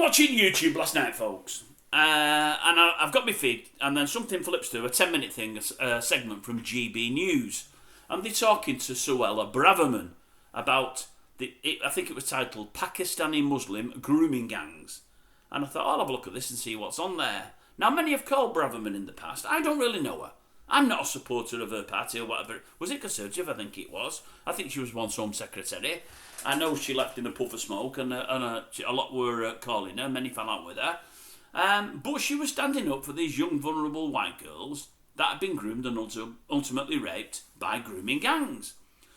I'm watching YouTube last night, folks, and I've got my feed, and then something flips to a 10-minute thing, a segment from GB News, and they're talking to Suella Braverman about, I think it was titled Pakistani Muslim Grooming Gangs, and I thought, I'll have a look at this and see what's on there. Now, many have called Braverman in the past. I don't really know her. I'm not a supporter of her party or whatever. Was it Conservative? I think it was. I think she was once Home Secretary. I know she left in a puff of smoke, and a lot were calling her. Many fell out with her. But she was standing up for these young, vulnerable white girls that had been groomed and ultimately raped by grooming gangs.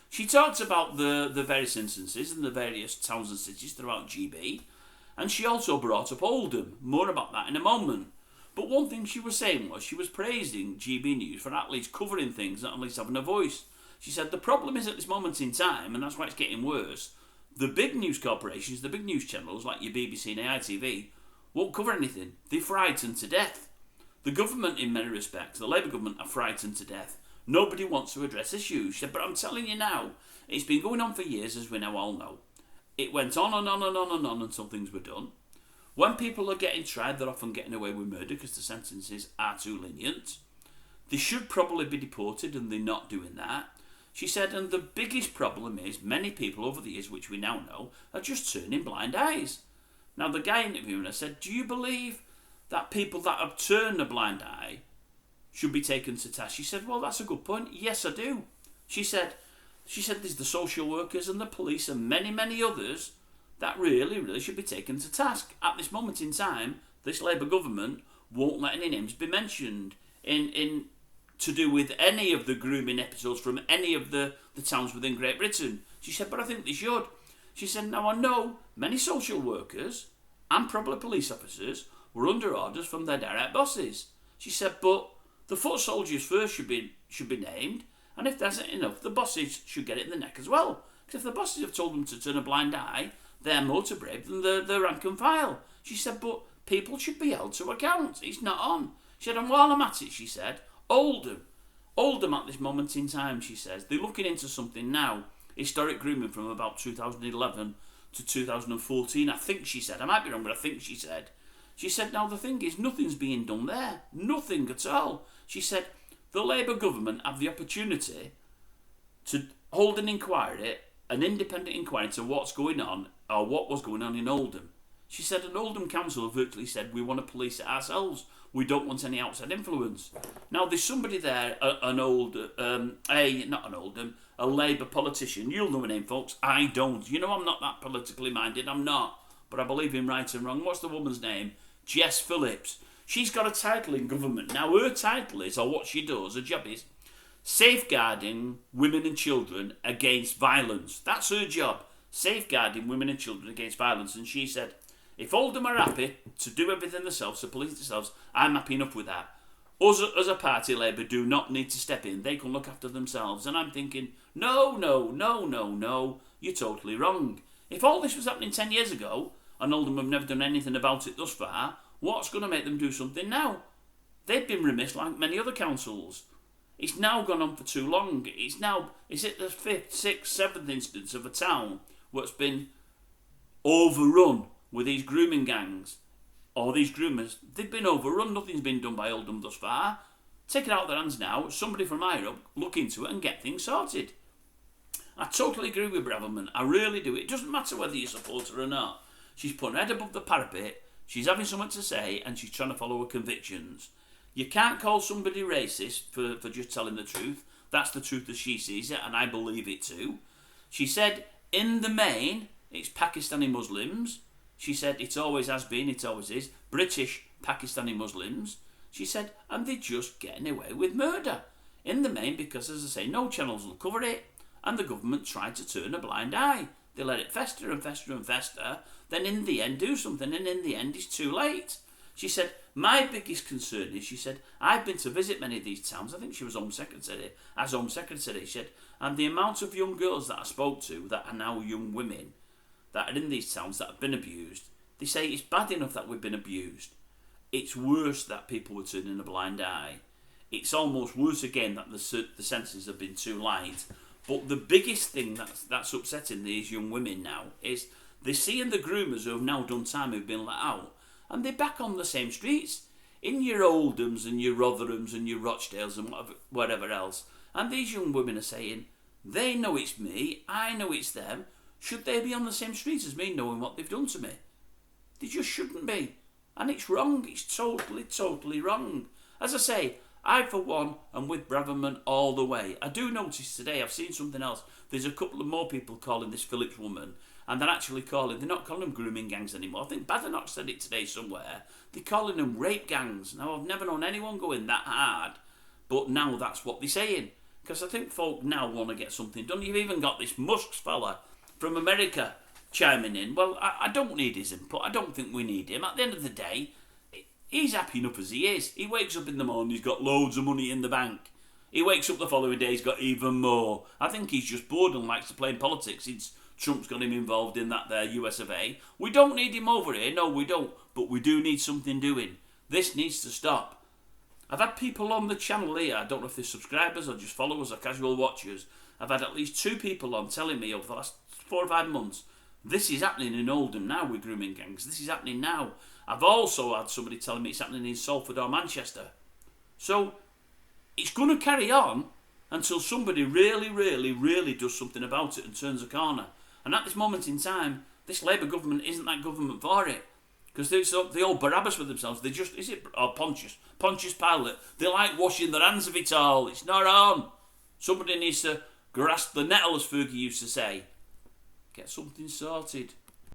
She talked about the various instances in the various towns and cities throughout GB, and she also brought up Oldham. More about that in a moment. But one thing she was saying was she was praising GB News for at least covering things and at least having a voice. She said the problem is at this moment in time, and that's why it's getting worse, the big news corporations, the big news channels like your BBC and ITV won't cover anything. They're frightened to death. The government, in many respects, the Labour government, are frightened to death. Nobody wants to address issues. She said, but I'm telling you now, it's been going on for years, as we now all know. It went on and on and on and on until things were done. When people are getting tried, they're often getting away with murder because the sentences are too lenient. They should probably be deported, and they're not doing that. She said, and the biggest problem is many people over the years, which we now know, are just turning blind eyes. Now, the guy interviewing her said, do you believe that people that have turned a blind eye should be taken to task? She said, well, that's a good point. Yes, I do. She said there's the social workers and the police and many, many others that really should be taken to task. At this moment in time, this Labour government won't let any names be mentioned in to do with any of the grooming episodes from any of the towns within Great Britain. She said, but I think they should. She said, now I know many social workers and probably police officers were under orders from their direct bosses. She said, but the foot soldiers first should be named, and if that's not enough, the bosses should get it in the neck as well. Because if the bosses have told them to turn a blind eye, they're more to brave than the rank and file. She said, but people should be held to account. It's not on. She said, and while I'm at it, she said, Oldham at this moment in time, she says, they're looking into something now. Historic grooming from about 2011 to 2014, I think she said. I might be wrong, but I think she said. She said, now the thing is, nothing's being done there. Nothing at all. She said, the Labour government have the opportunity to hold an inquiry, an independent inquiry into what's going on, or what was going on in Oldham. She said an Oldham council virtually said, we want to police it ourselves. We don't want any outside influence. Now, there's somebody there, a Labour politician. You'll know her name, folks. I don't. You know I'm not that politically minded. I'm not. But I believe in right and wrong. What's the woman's name? Jess Phillips. She's got a title in government. Now, her title is, or what she does, her job is, safeguarding women and children against violence. That's her job. Safeguarding women and children against violence. And she said, if Oldham are happy to do everything themselves, to police themselves, I'm happy enough with that. Us as a party, Labour, do not need to step in. They can look after themselves. And I'm thinking, no, you're totally wrong. If all this was happening 10 years ago, and Oldham have never done anything about it thus far, what's going to make them do something now? They've been remiss like many other councils. It's now gone on for too long. Is it the 5th, 6th, 7th instance of a town where it's been overrun with these grooming gangs, or these groomers? They've been overrun. Nothing's been done by Oldham thus far. Take it out of their hands now. Somebody from higher up look into it and get things sorted. I totally agree with Braverman. I really do. It doesn't matter whether you support her or not. She's putting her head above the parapet. She's having something to say, and she's trying to follow her convictions. You can't call somebody racist for just telling the truth. That's the truth as she sees it, and I believe it too. She said, in the main, it's Pakistani Muslims. She said, it always has been, it always is, British Pakistani Muslims. She said, and they're just getting away with murder. In the main, because, as I say, no channels will cover it, and the government tried to turn a blind eye. They let it fester and fester and fester, then in the end do something, and in the end it's too late. She said, my biggest concern is, she said, I've been to visit many of these towns. I think she was Home Secretary, she said, and the amount of young girls that I spoke to that are now young women that are in these towns that have been abused, they say it's bad enough that we've been abused. It's worse that people were turning a blind eye. It's almost worse again that the sentences have been too light. But the biggest thing that's upsetting these young women now is They're seeing the groomers who have now done time who've been let out, and they're back on the same streets. In your Oldhams and your Rotherhams and your Rochdales and whatever else. And these young women are saying, they know it's me, I know it's them. Should they be on the same streets as me knowing what they've done to me? They just shouldn't be. And it's wrong. It's totally wrong. As I say, I for one am with Braverman all the way. I do notice today, I've seen something else. There's a couple of more people calling this Phillips woman, and they're not calling them grooming gangs anymore. I think Badenoch said it today somewhere. They're calling them rape gangs. Now, I've never known anyone going that hard, but now that's what they're saying. Because I think folk now want to get something done. You've even got this Musk fella from America chiming in. Well, I don't need his input. I don't think we need him. At the end of the day, he's happy enough as he is. He wakes up in the morning, he's got loads of money in the bank. He wakes up the following day, he's got even more. I think he's just bored and likes to play in politics. Trump's got him involved in that there US of A. We don't need him over here, no we don't, but we do need something doing. This needs to stop. I've had people on the channel here, I don't know if they're subscribers or just followers or casual watchers, I've had at least 2 people on telling me over the last 4 or 5 months, this is happening in Oldham now with grooming gangs, this is happening now. I've also had somebody telling me it's happening in Salford or Manchester. So, it's going to carry on until somebody really does something about it and turns a corner. And at this moment in time, this Labour government isn't that government for it. Because they all Barabbas with themselves. They just, Pontius Pilate. They like washing their hands of it all. It's not on. Somebody needs to grasp the nettle, as Fergie used to say. Get something sorted.